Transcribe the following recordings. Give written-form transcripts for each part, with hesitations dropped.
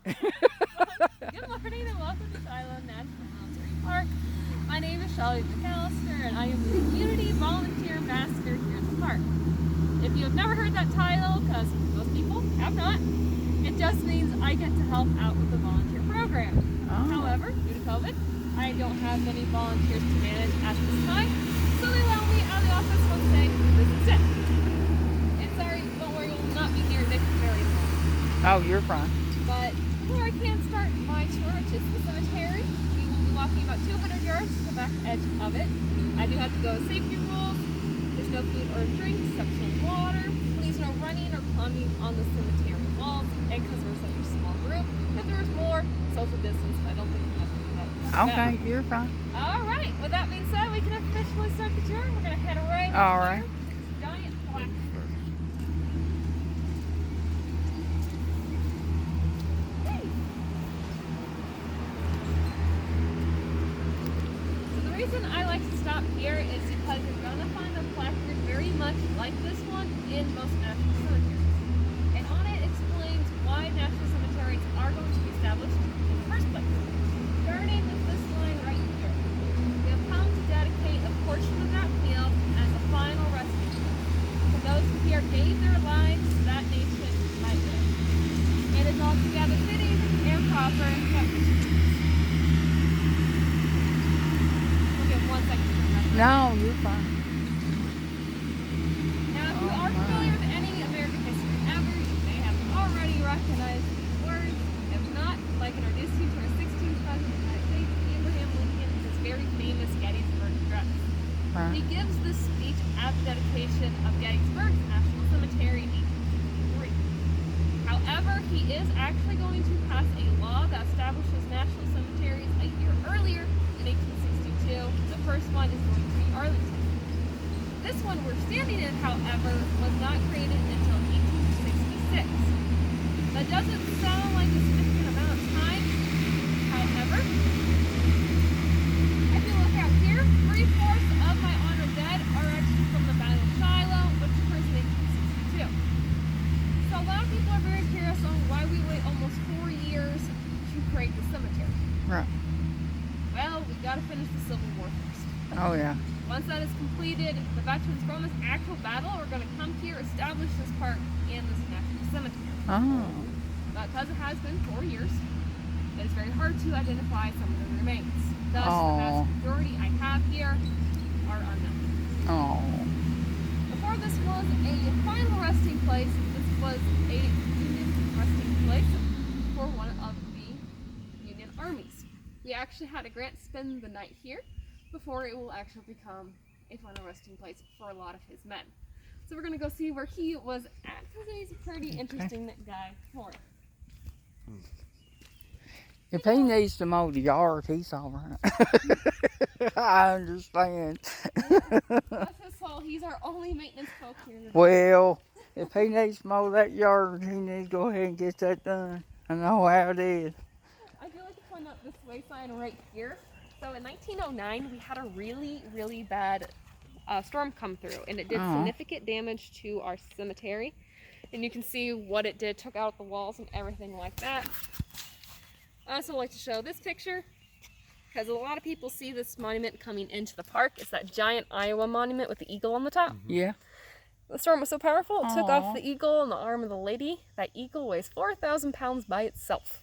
Good morning and welcome to Shiloh National Military Park. My name is Shelly McAllister and I am the Community Volunteer Ambassador here at the park. If you have never heard that title, because most people have not, it just means I get to help out with the volunteer program. However, due to COVID, I don't have any volunteers to manage at this time, so they allow me out of the office one day. This is it. And sorry, don't worry, we will not be near Nick very long. Oh, you're fine. But before I can start my tour, which is the cemetery, we will be walking about 200 yards to the back edge of it. I do have to go with safety rules. There's no food or drink, sufficient water. Please no running or climbing on the cemetery walls. And because we're such a small group, if there's more, social distance, I don't think we have to do that. Okay, you're fine. All right. With that being said, we can officially start the tour. We're going to head right All over right. to this giant plaque. So the reason I like to stop here is because you're going to find a placard very much like this one in most national cemeteries. And on it explains why national cemeteries are going to be established in the first place. Starting with this line right here. We have come to dedicate a portion of that field as a final resting place for those who here gave their lives so that nation might live. It is altogether fitting and proper that we should do this. We'll give 1 second to remember. No, you're fine. Now, if you are familiar with any American history ever, you may have already recognized these words. If not, I'd like to introduce you to our 16th President of the United States, Abraham Lincoln, and his very famous Gettysburg Address. He Right. gives this speech at the dedication of Gettysburg National Cemetery in 1863. However, he is actually going to pass a law that establishes national cemeteries a year earlier in 1862. The first one is going to be Arlington. This one we're standing in, however, was not created until 1866. That doesn't sound like a significant amount of time. However, if you look out here, 3/4 of my honored dead are actually from the Battle of Shiloh, which occurs in 1862. So a lot of people are very curious on why we wait almost 4 years to create the cemetery. Right. Well, we gotta finish the Civil War first. Oh, yeah. Once that is completed, the veterans from this actual battle are going to come here, establish this park and this national cemetery. Oh. But because it has been 4 years, it's very hard to identify some of the remains. Thus, the Oh. vast majority I have here are unknown. Oh. Before this was a final resting place, this was a Union resting place for one of the Union armies. We actually had a Grant spend the night here before it will actually become a final resting place for a lot of his men. So we're gonna go see where he was at, because he's a pretty interesting guy for it. If he needs to mow the yard, he's all right. I understand. Bless his soul, he's our only maintenance folk here today. Well, if he needs to mow that yard, he needs to go ahead and get that done. I know how it is. I do like to point out this way sign right here. So in 1909, we had a really, really bad storm come through, and it did significant damage to our cemetery. And you can see what it did, took out the walls and everything like that. I also like to show this picture, because a lot of people see this monument coming into the park. It's that giant Iowa monument with the eagle on the top. Yeah. The storm was so powerful, it took off the eagle and the arm of the lady. That eagle weighs 4,000 pounds by itself.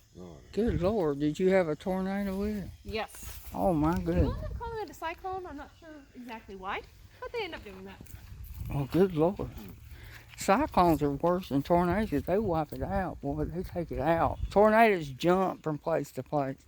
Good Lord. Did you have a tornado with it? Yes. Oh, my They goodness. wound up calling it a cyclone. I'm not sure exactly why, but they end up doing that. Oh, good Lord. Cyclones are worse than tornadoes. They wipe it out, boy. They take it out. Tornadoes jump from place to place.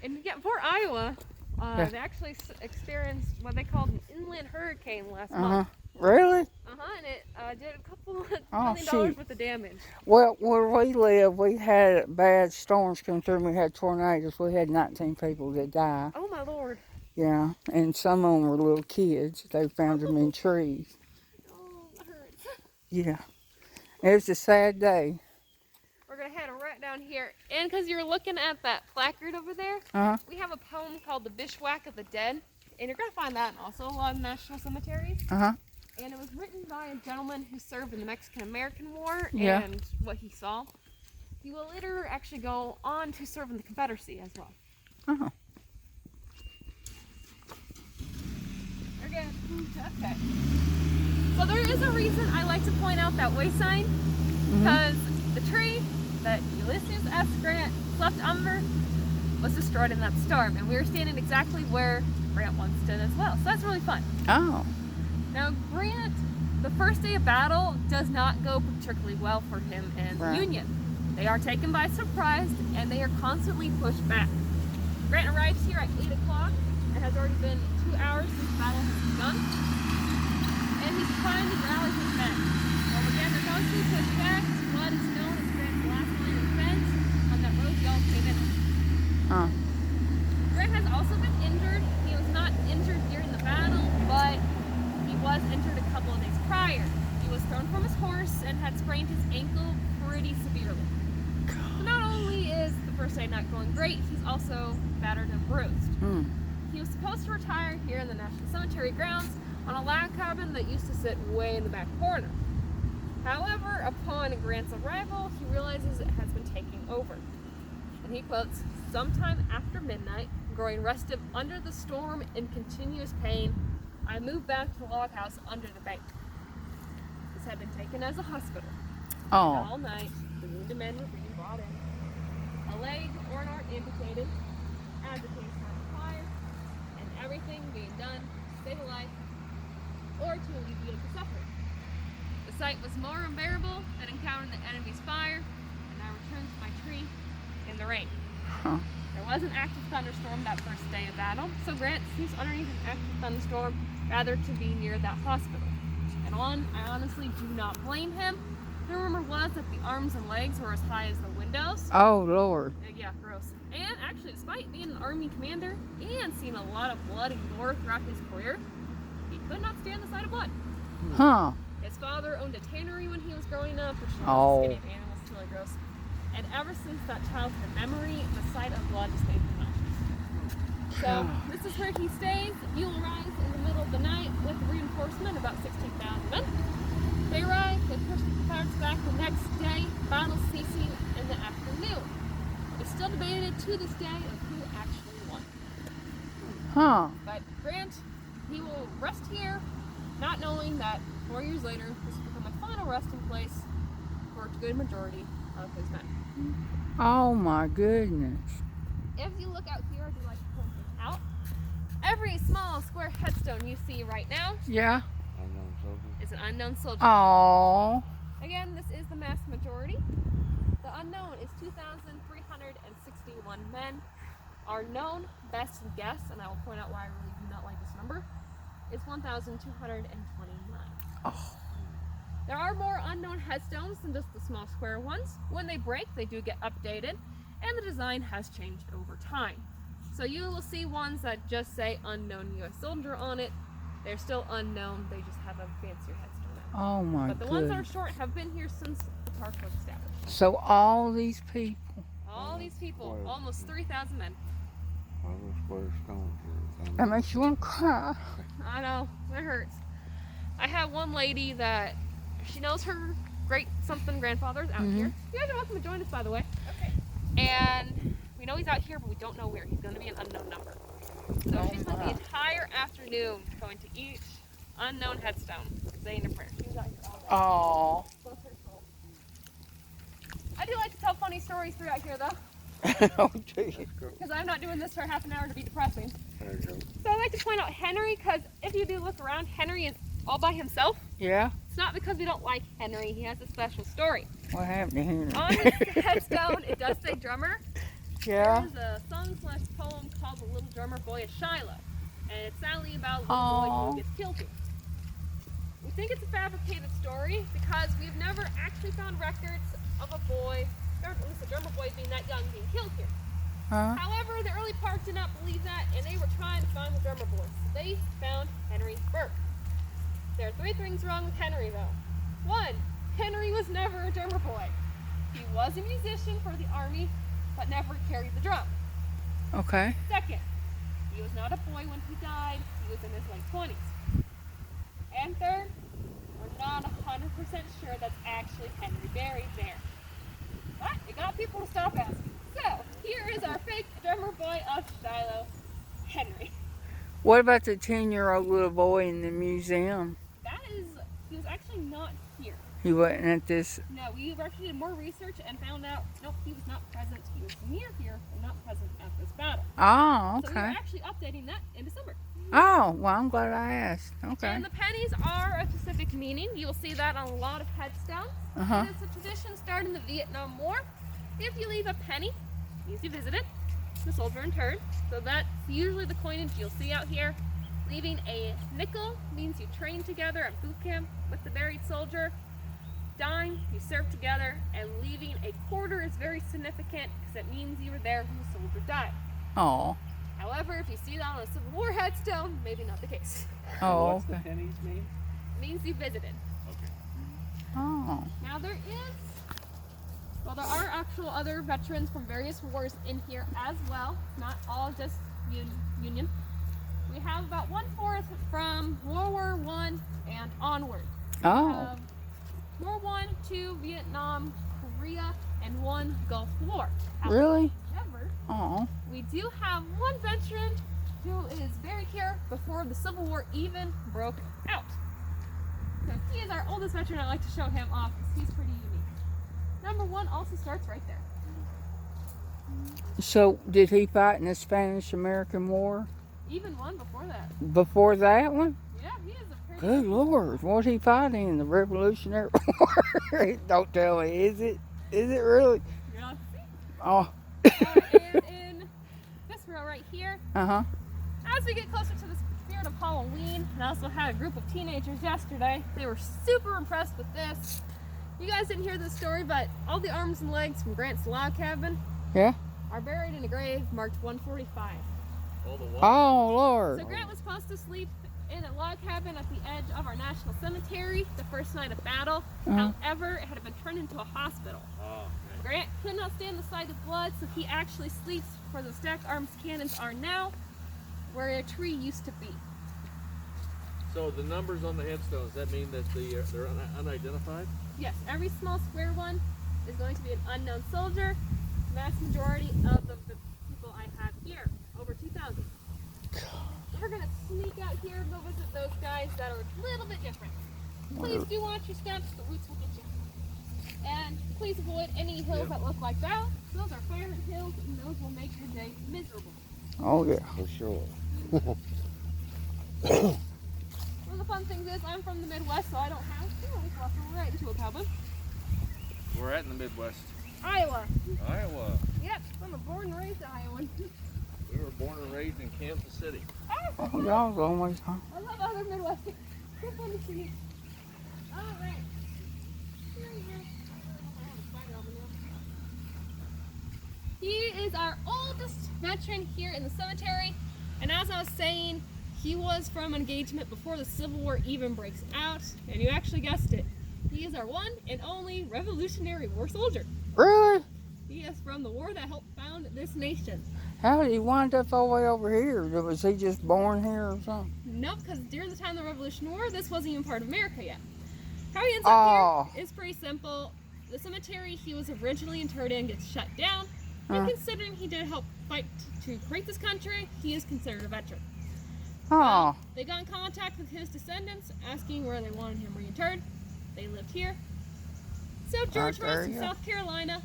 And yet, for Iowa, Yeah. they actually experienced what they called an inland hurricane last Uh-huh. month. Really? And it did a couple of Oh, $1 million shoot. worth of damage. Well, where we live, we had bad storms come through and we had tornadoes. We had 19 people that died. Oh my lord. Yeah, and some of them were little kids. They found them in trees. Oh, that hurts. Yeah. It was a sad day. We're going to head right down here. And because you're looking at that placard over there, Uh-huh. we have a poem called The Bishwhack of the Dead. And you're going to find that in also a lot of national cemeteries. Uh-huh. And it was written by a gentleman who served in the Mexican-American War Yeah. and what he saw. he will later actually go on to serve in the Confederacy as well. Oh. They're good. Okay. So there is a reason I like to point out that way sign, because the tree that Ulysses S. Grant slept under was destroyed in that storm, and we were standing exactly where Grant once stood as well. So that's really fun. Oh. Now Grant, the first day of battle does not go particularly well for him and the Right. Union. They are taken by surprise, and they are constantly pushed back. Grant arrives here at 8 o'clock. It has already been 2 hours since the battle has begun, and he's trying to rally his men. Well, again, they're constantly pushed back. What is known as Grant's last line of defense on that road y'all came in on. Oh. Grant has also been injured. He was not injured during the battle, but he was injured a couple of days prior. He was thrown from his horse and had sprained his ankle pretty severely. So not only is the first day not going great, he's also battered and bruised. Hmm. He was supposed to retire here in the National Cemetery grounds on a log cabin that used to sit way in the back corner. However, upon Grant's arrival, he realizes it has been taking over. And he quotes, "Sometime after midnight, growing restive under the storm in continuous pain, I moved back to the log house under the bank." This had been taken as a hospital. Oh. All night, the wounded men were being brought in. A leg or an arm amputated, as the case might require, and everything being done to save a life or to alleviate the suffering. The sight was more unbearable than encountering the enemy's fire, and I returned to my tree in the rain. Huh. There was an active thunderstorm that first day of battle, so Grant sees underneath an active thunderstorm rather to be near that hospital. And I honestly do not blame him. The rumor was that the arms and legs were as high as the windows. Oh, Lord. Yeah, gross. And actually, despite being an army commander and seeing a lot of blood and gore throughout his career, he could not stand the sight of blood. Huh. His father owned a tannery when he was growing up, which is Oh. skinny of animals, it's really gross. And ever since that childhood memory, the sight of blood just made him nauseous. So this is where he stays. You'll arrive in the middle of the night with reinforcement, about 16,000 men. They arrive, they push the Confederates back the next day, battle ceasing in the afternoon. It's still debated to this day of who actually won. Huh. But Grant, he will rest here, not knowing that 4 years later, this will become a final resting place for a good majority of his men. Oh, my goodness. If you look out here, I do like to point this out. Every small square headstone you see right now Yeah. is an unknown soldier. Oh. Again, this is the mass majority. The unknown is 2,361 men. Our known best guess, and I will point out why I really do not like this number, is 1,229. Oh. There are more unknown headstones than just the small square ones. When they break, they do get updated, and the design has changed over time. So you will see ones that just say unknown U.S. soldier on it. They're still unknown, they just have a fancier headstone now. Oh, my But the ones that are goodness. short have been here since the park was established. So all these people. All these people, almost 3,000 men. That makes you want to cry. I know, it hurts. I have one lady that she knows her great something grandfather's out here. You guys are welcome to join us, by the way. Okay. And we know he's out here, but we don't know where. He's going to be an unknown number. So she spent the entire afternoon going to each unknown headstone, saying a prayer. She was out here all day. Oh. Bless her soul. I do like to tell funny stories throughout here, though, Oh, geez. because I'm not doing this for half an hour to be depressing. There you go. So I like to point out Henry, because if you do look around, Henry is all by himself. Yeah? It's not because we don't like Henry. He has a special story. What happened to Henry? On his headstone, it does say drummer. Yeah? There's a song/poem called The Little Drummer Boy of Shiloh. And it's sadly about a little boy Aw. who gets killed here. We think it's a fabricated story because we've never actually found records of a boy, or at least a drummer boy being that young, being killed here. Huh? However, the early park did not believe that, and they were trying to find the drummer boy. So they found Henry Burke. There are 3 things wrong with Henry, though. 1, Henry was never a drummer boy. He was a musician for the army, but never carried the drum. Okay. 2nd, he was not a boy when he died. He was in his late 20s. And 3rd, we're not 100% sure that's actually Henry buried there. But it got people to stop asking. So, here is our fake drummer boy of Shiloh, Henry. What about the 10-year-old little boy in the museum? He was actually not here. He wasn't at this. No, we actually did more research and found out, nope, he was not present. He was near here, but not present at this battle. Oh, So we were okay. actually updating that in December. Oh, well, I'm glad I asked. Okay. And the pennies are a specific meaning. You'll see that on a lot of headstones. Uh-huh. It is a tradition started in the Vietnam War. If you leave a penny, it means you visited the soldier interred. So that's usually the coinage you'll see out here. Leaving a nickel means you trained together at boot camp with the buried soldier. Dime, you served together. And leaving a quarter is very significant because it means you were there when the soldier died. Oh. However, if you see that on a Civil War headstone, maybe not the case. Oh, What's the okay. pennies mean? It means you visited. Okay. Oh. Now there are actual other veterans from various wars in here as well. Not all just Union. We have about 1/4 from World War I and onward. We Oh. have World War I, II, Vietnam, Korea, and 1 Gulf War. Really? However, Oh. we do have one veteran who is buried here before the Civil War even broke out. So he is our oldest veteran. I like to show him off because he's pretty unique. Number 1 also starts right there. So, did he fight in the Spanish-American War? Even one before that. Before that one? Yeah, he is a pretty. Good Lord. What did he fight in? The Revolutionary War? Don't tell me. Is it? Is it really? You're not see. Oh. And in this row right here, Uh-huh. as we get closer to the spirit of Halloween, and I also had a group of teenagers yesterday. They were super impressed with this. You guys didn't hear this story, but all the arms and legs from Grant's log cabin Yeah? are buried in a grave marked 145. All the what? Oh, Lord. So Grant was supposed to sleep in a log cabin at the edge of our national cemetery the first night of battle. Uh-huh. However, it had been turned into a hospital. Oh, okay. Grant could not stand the sight of blood, so he actually sleeps where the stacked arms cannons are now, where a tree used to be. So the numbers on the headstones, that mean that they're unidentified? Yes, every small square one is going to be an unknown soldier. The vast majority of the people I have here, over 2,000. We're going to sneak out here and go visit those guys that are a little bit different. Please do watch your steps, the roots will get you. And please avoid any hills that look like that. Those are fire hills, and those will make your day miserable. Oh, yeah. For sure. One of the fun things is I'm from the Midwest, so I don't have to. I just walk right into a cabin. We're at in the Midwest. Iowa. Iowa. Yep, I'm a born and raised Iowan. We were born and raised in Kansas City. Oh, y'all's always, huh? I love other Midwest. So fun to see. All right. Here he is. I have a spider over there. He is our oldest veteran here in the cemetery. And as I was saying, he was from an engagement before the Civil War even breaks out. And you actually guessed it. He is our one and only Revolutionary War soldier. Really? He is from the war that helped found this nation. How did he wind up all the way over here? Was he just born here or something? Nope, because during the time of the Revolutionary War, this wasn't even part of America yet. How he ends up here is pretty simple. The cemetery he was originally interred in gets shut down. And considering he did help fight to create this country, he is considered a veteran. Oh. They got in contact with his descendants, asking where they wanted him reinterred. They lived here. So George there Ross you of go. South Carolina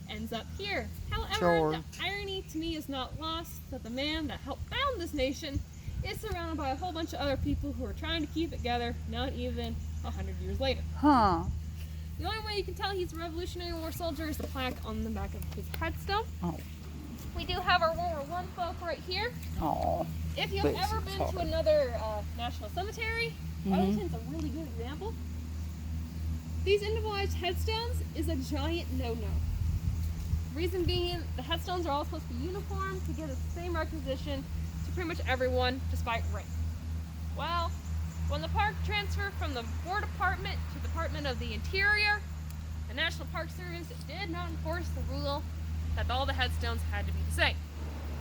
ends up here. However, George. the irony to me is not lost that the man that helped found this nation is surrounded by a whole bunch of other people who are trying to keep it together, not even 100 years later. Huh. The only way you can tell he's a Revolutionary War soldier is the plaque on the back of his headstone. Oh. We do have our World War I folk right here. Oh. If you've Bless ever his been to heart. another national cemetery, Arlington's a really good example. These individualized headstones is a giant no-no. Reason being, the headstones are all supposed to be uniform to give the same recognition to pretty much everyone, despite rank. Well, when the park transferred from the War Department to the Department of the Interior, the National Park Service did not enforce the rule that all the headstones had to be the same.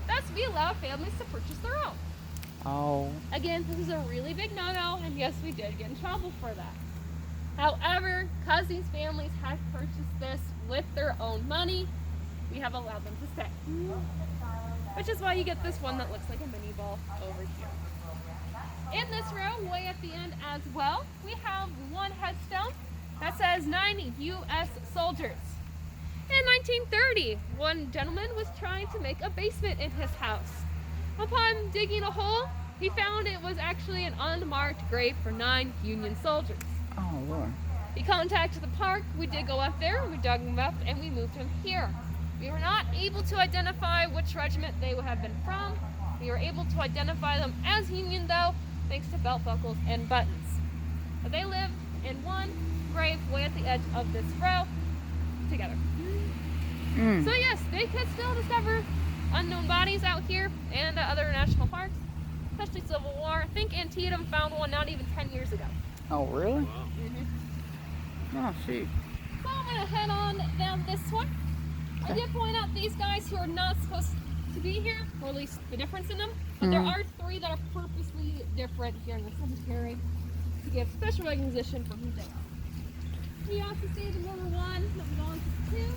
Thus, we allowed families to purchase their own. Oh. Again, this is a really big no-no, and yes, we did get in trouble for that. However, because these families had purchased this with their own money, we have allowed them to stay. Which is why you get this one that looks like a mini ball over here. In this row, way at the end as well, we have one headstone that says 9 U.S. soldiers. In 1930, one gentleman was trying to make a basement in his house. Upon digging a hole, he found it was actually an unmarked grave for 9 Union soldiers. Oh, Lord. He contacted the park. We did go up there, we dug him up, and we moved him here. We were not able to identify which regiment they would have been from. We were able to identify them as Union, though, thanks to belt buckles and buttons. But they live in one grave way at the edge of this row together. So yes, they could still discover unknown bodies out here and other national parks, especially Civil War. I think Antietam found one not even 10 years ago. Oh, really? Wow. Oh, shoot. So I'm gonna head on down this one. I did point out these guys who are not supposed to be here, or at least the difference in them. But there are 3 that are purposely different here in the cemetery to give special recognition for who they are. We also see the World War I, that we on to 2,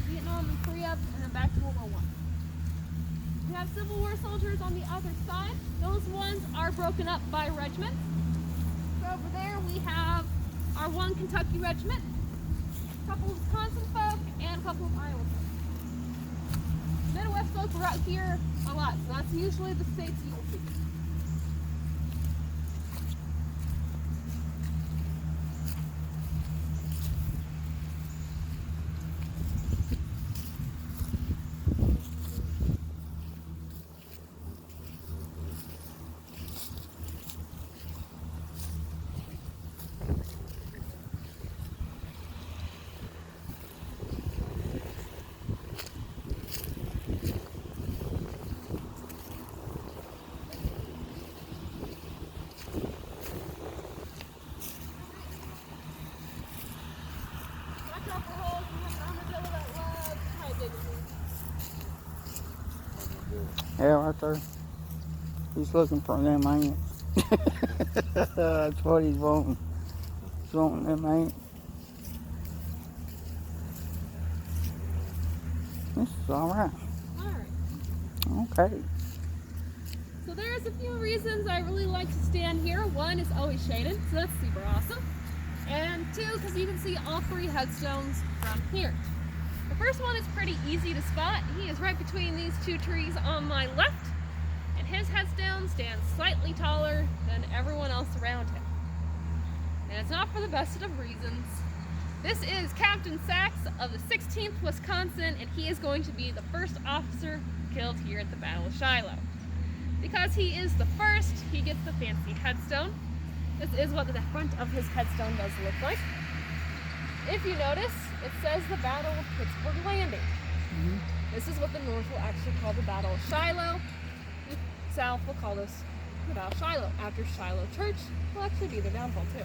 Vietnam and Korea, and then back to World War I. We have Civil War soldiers on the other side. Those ones are broken up by regiments. So over there we have our 1 Kentucky regiment, a couple of Wisconsin folk, and a couple of Iowa folk. Midwest folk are out here a lot, so that's usually the states you will see. Watch out for holes, we have an armadillo that loves to try digging things. Yeah, right there. He's looking for them ants. That's what he's wanting. He's wanting them ants. This is alright. Alright. Okay. So there's a few reasons I really like to stand here. 1 is always shaded, so that's super awesome. And 2, because you can see all 3 headstones from here. The first one is pretty easy to spot. He is right between these 2 trees on my left, and his headstone stands slightly taller than everyone else around him. And it's not for the best of reasons. This is Captain Sachs of the 16th Wisconsin, and he is going to be the first officer killed here at the Battle of Shiloh. Because he is the first, he gets the fancy headstone. This is what the front of his headstone does look like. If you notice, it says the Battle of Pittsburgh Landing. This is what the North will actually call the Battle of Shiloh. The South will call this the Battle of Shiloh, after Shiloh Church will actually be the downfall too.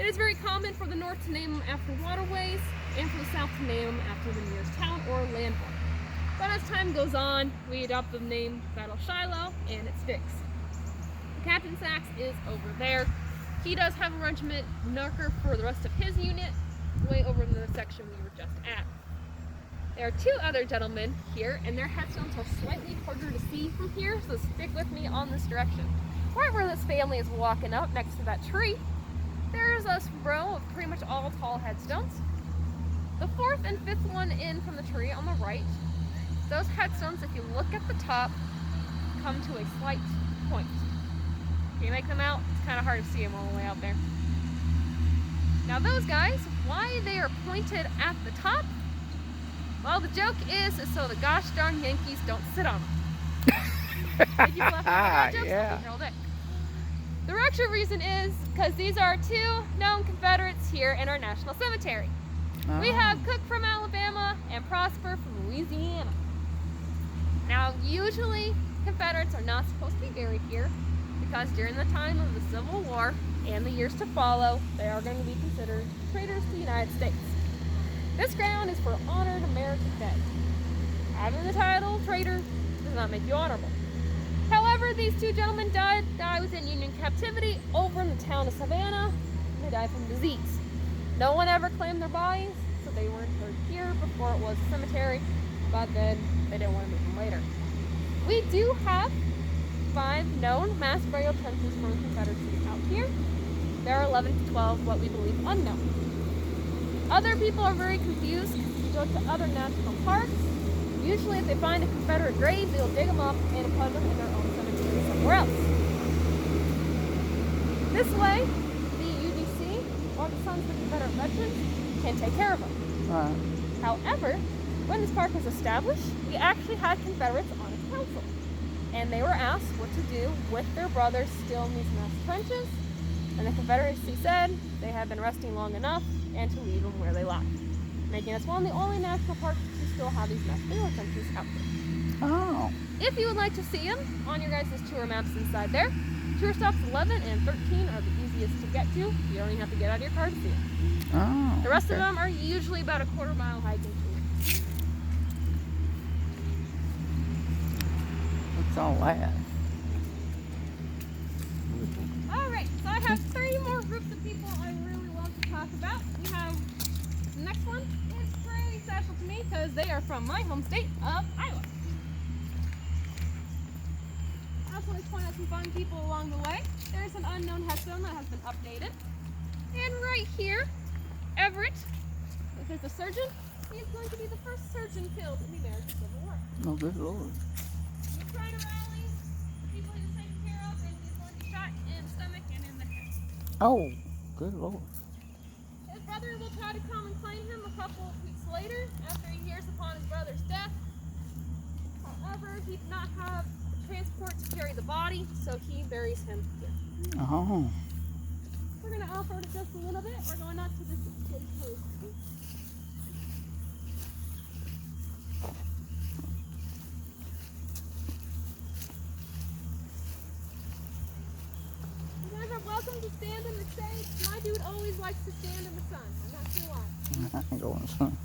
It is very common for the North to name them after waterways, and for the South to name them after the nearest town or landmark. But as time goes on, we adopt the name Battle of Shiloh, and it sticks. Captain Sachs is over there. He does have a regiment marker for the rest of his unit, way over in the section we were just at. There are 2 other gentlemen here, and their headstones are slightly harder to see from here, so stick with me on this direction. Right where this family is walking up next to that tree, there's a row of pretty much all tall headstones. The 4th and 5th one in from the tree on the right, those headstones, if you look at the top, come to a slight point. Can you make them out? It's kind of hard to see them all the way out there. Now those guys, why they are pointed at the top? Well, the joke is so the gosh darn Yankees don't sit on them. Did you laugh at that joke? Yeah. Harold Dick. The actual reason is because these are 2 known Confederates here in our national cemetery. We have Cook from Alabama and Prosper from Louisiana. Now, usually Confederates are not supposed to be buried here because during the time of the Civil War and the years to follow, they are going to be considered traitors to the United States. This ground is for honored American dead. Having the title traitor does not make you honorable. However, these 2 gentlemen died within Union captivity over in the town of Savannah, and they died from disease. No one ever claimed their bodies, so but they were interred here before it was a cemetery, but then they didn't want to move them later. We do have 5 known mass burial trenches from the Confederacy out here. There are 11 to 12 what we believe unknown. Other people are very confused because if you go to other national parks, usually if they find a Confederate grave, they'll dig them up and put them in their own cemetery somewhere else. This way, the UDC, or the Sons of the Confederate Veterans, can take care of them. Right. However, when this park was established, we actually had Confederates on its council. And they were asked what to do with their brothers still in these mass trenches. And the Confederacy said they had been resting long enough and to leave them where they lie, making us one of the only national parks to still have these mass burial trenches out there. Oh. If you would like to see them on your guys' tour maps inside there, tour stops 11 and 13 are the easiest to get to. You don't even have to get out of your car to see them. Oh. The rest okay. of them are usually about a quarter-mile hiking tour. What's all that? Alright, so I have 3 more groups of people I really love to talk about. We have the next one is pretty special to me because they are from my home state of Iowa. I also want to point out some fun people along the way. There's an unknown headstone that has been updated. And right here, Everett, this is the surgeon. He is going to be the first surgeon killed in the American Civil War. Oh, good Lord. He's trying to rally the people he was taking care of, and he's going to be shot in the stomach and in the head. Oh, good Lord. His brother will try to come and claim him a couple of weeks later after he hears upon his brother's death. However, he did not have transport to carry the body, so he buries him here. Oh. We're going to off-road it just a little bit. We're going up to this kid's post. You guys are welcome to stand in the shade. My dude always likes to stand in the sun. I'm not sure why. I can go in the sun.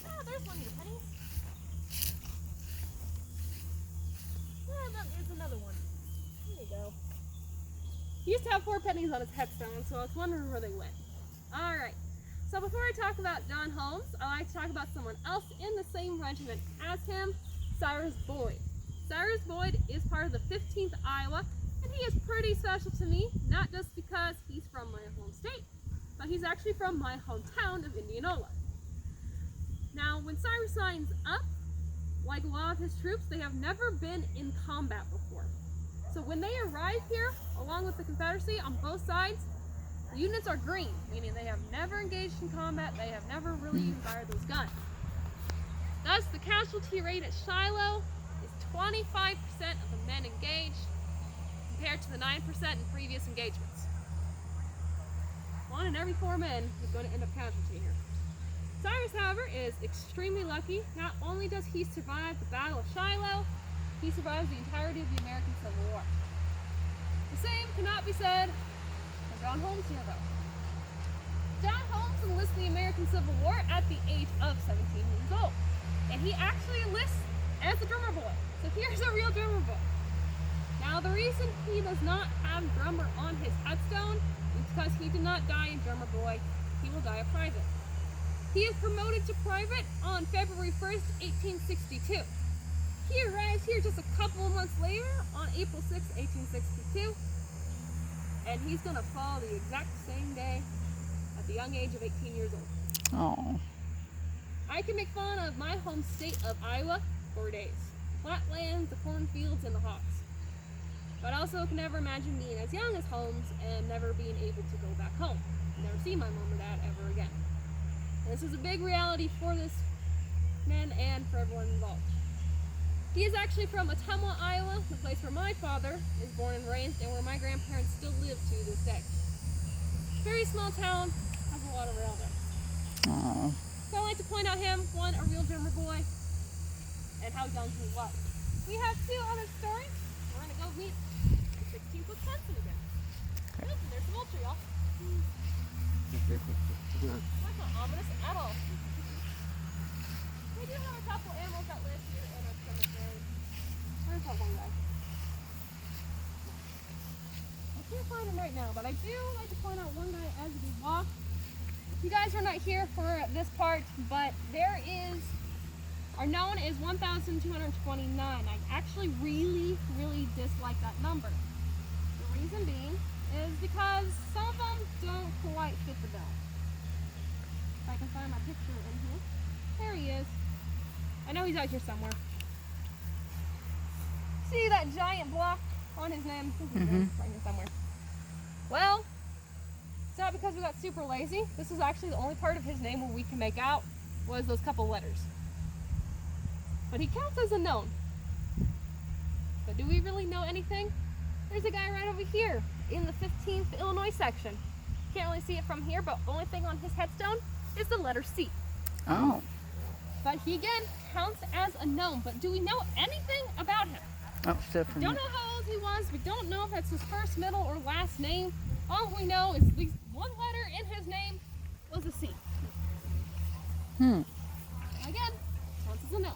Oh, there's one of your pennies. Yeah, there's another one. There you go. He used to have 4 pennies on his headstone, so I was wondering where they went. Alright, so before I talk about John Holmes, I like to talk about someone else in the same regiment as him, Cyrus Boyd. Cyrus Boyd is part of the 15th Iowa, and he is pretty special to me, not just because he's from my home state, but he's actually from my hometown of Indianola. Now, when Cyrus signs up, like a lot of his troops, they have never been in combat before. So when they arrive here, along with the Confederacy on both sides, the units are green, meaning they have never engaged in combat, they have never really even fired those guns. Thus, the casualty rate at Shiloh is 25% of the men engaged, compared to the 9% in previous engagements. 1 in every 4 men is going to end up casualty here. Cyrus, however, is extremely lucky. Not only does he survive the Battle of Shiloh, he survives the entirety of the American Civil War. The same cannot be said for John Holmes here, though. John Holmes enlists in the American Civil War at the age of 17 years old. And he actually enlists as a drummer boy. So here's a real drummer boy. Now, the reason he does not have drummer on his headstone is because he did not die a drummer boy. He will die a private. He is promoted to private on February 1st, 1862. He arrives here just a couple of months later on April 6th, 1862. And he's going to fall the exact same day at the young age of 18 years old. Oh. I can make fun of my home state of Iowa for days. Flatlands, the cornfields, and the hogs. But I also can never imagine being as young as Holmes and never being able to go back home. Never see my mom or dad ever again. And this is a big reality for this man and for everyone involved. He is actually from Ottumwa, Iowa, the place where my father is born and raised and where my grandparents still live to this day. Very small town, has a lot of railroads. Oh. So I like to point out him, one, a real drummer boy, and how young he was. We have 2 other stories. We're going to go meet the 16th Wisconsin again. Okay. Listen, there's a vulture, y'all. That's not ominous at all. We do have a couple animals that live here in our cemetery. find him right now, but I do like to point out one guy as we walk. You guys are not here for this part, but there is, our known is 1,229. I actually really dislike that number. The reason being is because some of them don't quite fit the bill. If I can find my picture in here. There he is. I know he's out here somewhere. See that giant block on his name? I think he's right here somewhere. Well, it's not because we got super lazy. This is actually the only part of his name where we can make out was those couple letters. But he counts as a known. But do we really know anything? There's a guy right over here in the 15th Illinois section. Can't really see it from here, but the only thing on his headstone is the letter C. Oh. But he again counts as a known. But do we know anything about him? Oh, except for We don't know how old he was. We don't know if that's his first, middle, or last name. All we know is at least one letter in his name was a C. Hmm. Again, counts as a known.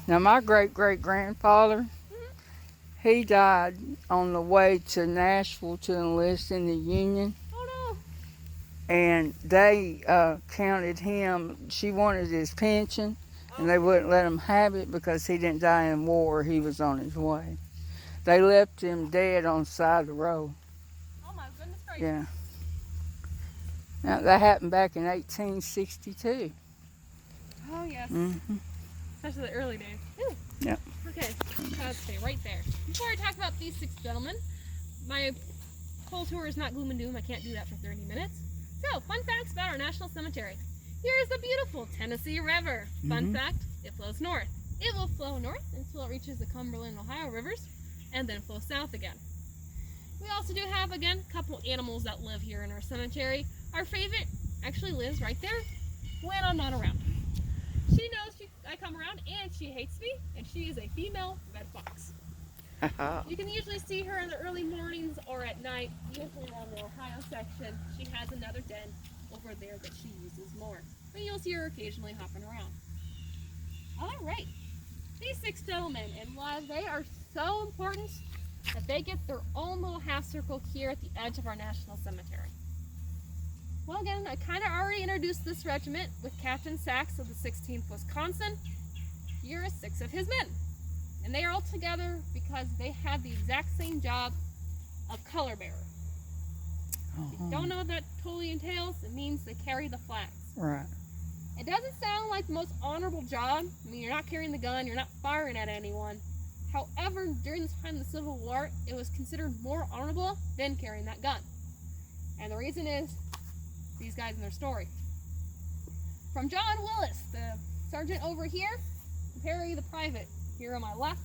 Now, my great-great-grandfather, he died on the way to Nashville to enlist in the Union. Oh And they counted him. She wanted his pension, and they wouldn't let him have it because he didn't die in war. He was on his way. They left him dead on the side of the road. no. Oh my goodness gracious. Yeah. Now, that happened back in 1862. Oh yes. Mm-hmm. Especially the early days. Ooh. Yep. Okay, let's stay right there. Before I talk about these 6 gentlemen, my whole tour is not gloom and doom. I can't do that for 30 minutes. So, fun facts about our national cemetery. Here is the beautiful Tennessee River. Fun fact, it flows north. It will flow north until it reaches the Cumberland and Ohio rivers, and then flow south again. We also do have, again, a couple animals that live here in our cemetery. Our favorite actually lives right there when I'm not around. She knows I come around, and she hates me, and she is a female red fox. You can usually see her in the early mornings or at night, usually around the Ohio section. She has another den over there that she uses more. But you'll see her occasionally hopping around. Alright, these 6 gentlemen, and why they are so important that they get their own little half circle here at the edge of our national cemetery. Well, again, I kind of already introduced this regiment with Captain Sachs of the 16th Wisconsin. Here are 6 of his men. And they are all together because they have the exact same job of color bearer. If you don't know what that totally entails, it means they carry the flags. Right. It doesn't sound like the most honorable job. I mean, you're not carrying the gun, you're not firing at anyone. However, during the time of the Civil War, it was considered more honorable than carrying that gun. And the reason is these guys and their story. From John Willis, the sergeant over here, to Perry the private here on my left.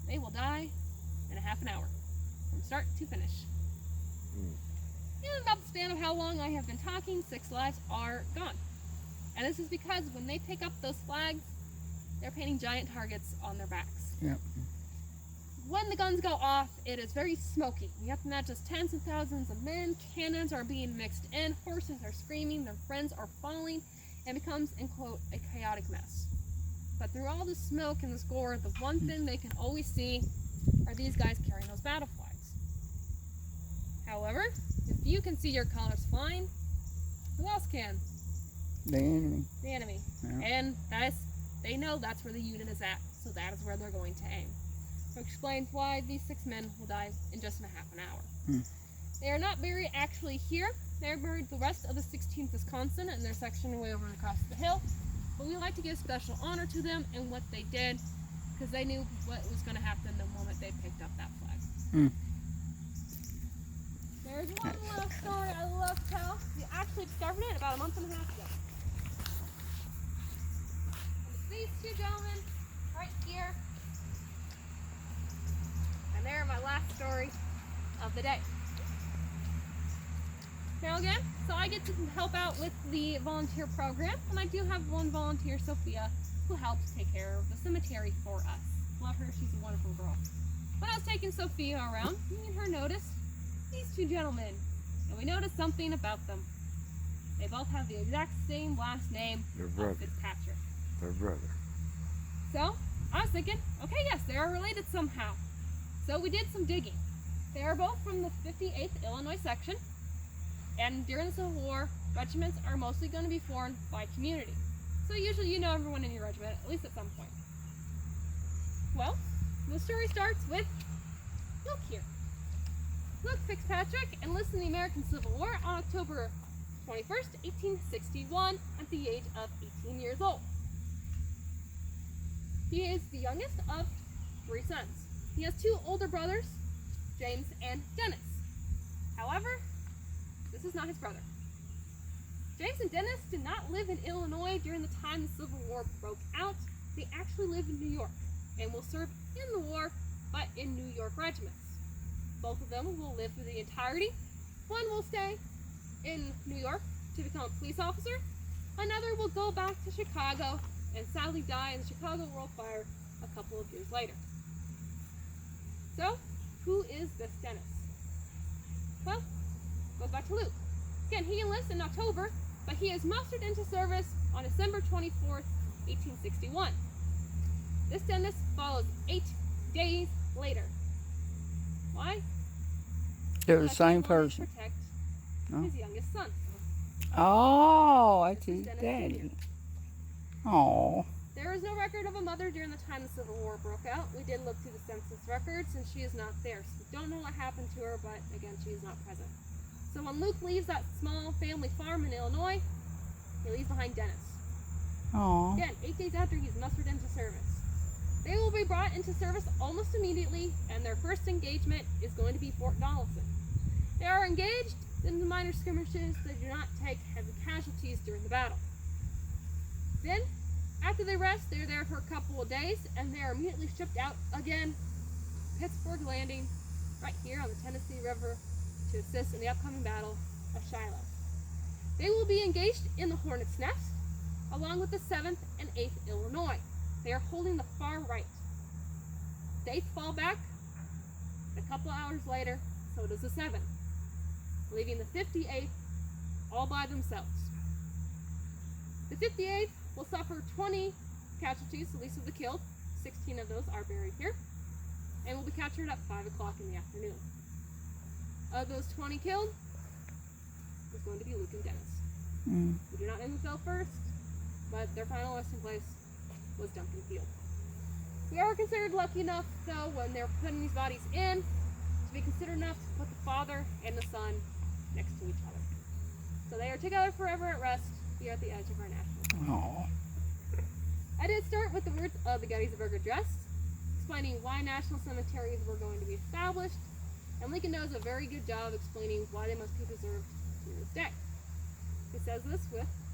They will die in a half an hour, from start to finish. In about the span of how long I have been talking, 6 lives are gone. And this is because when they pick up those flags, they're painting giant targets on their backs. Yep. When the guns go off, it is very smoky. You have to imagine just tens of thousands of men, cannons are being mixed in, horses are screaming, their friends are falling, and it becomes, in quote, a chaotic mess. But through all the smoke and the gore, the one thing they can always see are these guys carrying those battle flags. However, if you can see your colors flying, who else can? The enemy. The enemy. Yeah. And they know that's where the unit is at, so that is where they're going to aim. Which explains why these 6 men will die in just in a half an hour. They are not buried actually here. They are buried the rest of the 16th Wisconsin in their section way over across the hill. But we like to give special honor to them and what they did, because they knew what was going to happen the moment they picked up that flag. There's one last story I love to tell. We actually discovered it about a month and a half ago. And it's these 2 gentlemen right here. And they're my last story of the day. Now again, so I get to help out with the volunteer program, and I do have one volunteer, Sophia, who helps take care of the cemetery for us. Love her, she's a wonderful girl. When I was taking Sophia around, me and her noticed these 2 gentlemen, and we noticed something about them. They both have the exact same last name, Their brother. Fitzpatrick. Their brother. So I was thinking, okay, yes, they are related somehow. So we did some digging. They are both from the 58th Illinois section, and during the Civil War, regiments are mostly going to be formed by community. So usually you know everyone in your regiment, at least at some point. Well, the story starts with Luke here. Luke Fitzpatrick enlisted in the American Civil War on October 21st, 1861, at the age of 18 years old. He is the youngest of 3 sons. He has 2 older brothers, James and Dennis. However, this is not his brother. James and Dennis did not live in Illinois during the time the Civil War broke out. They actually live in New York and will serve in the war, but in New York regiments. Both of them will live through the entirety. One will stay in New York to become a police officer. Another will go back to Chicago and sadly die in the Chicago World Fire a couple of years later. So, who is this Dennis? Well, goes back to Luke. Again, he enlists in October, but he is mustered into service on December 24th, 1861. This Dennis follows 8 days later. Why? They're the Because he same wanted to person. protect No? his youngest son. Oh, that's This is his Dennis daddy. Sr. Oh, There is no record of a mother during the time the Civil War broke out. We did look through the census records, and she is not there. So we don't know what happened to her, but again, she is not present. So when Luke leaves that small family farm in Illinois, he leaves behind Dennis. oh. Again, 8 days after he's mustered into service. They will be brought into service almost immediately, and their first engagement is going to be Fort Donelson. They are engaged in the minor skirmishes. They do not take heavy casualties during the battle. Then, after they rest, they're there for a couple of days, and they are immediately shipped out again to Pittsburgh Landing, right here on the Tennessee River, to assist in the upcoming battle of Shiloh. They will be engaged in the Hornet's Nest, along with the 7th and 8th Illinois. They are holding the far right. The 8th fall back. A couple hours later, so does the 7th, leaving the 58th all by themselves. The 58th will suffer 20 casualties, the least of the killed. 16 of those are buried here, and will be captured at 5 o'clock in the afternoon. Of those 20 killed, is going to be Luke and Dennis. Mm. We do not know who fell first, but their final resting place was Duncan Field. We are considered lucky enough, though, when they're putting these bodies in, to be considered enough to put the father and the son next to each other. So they are together forever at rest here at the edge of our national. Oh. I did start with the words of the Gettysburg Address, explaining why national cemeteries were going to be established, and Lincoln does a very good job explaining why they must be preserved to this day. He says this with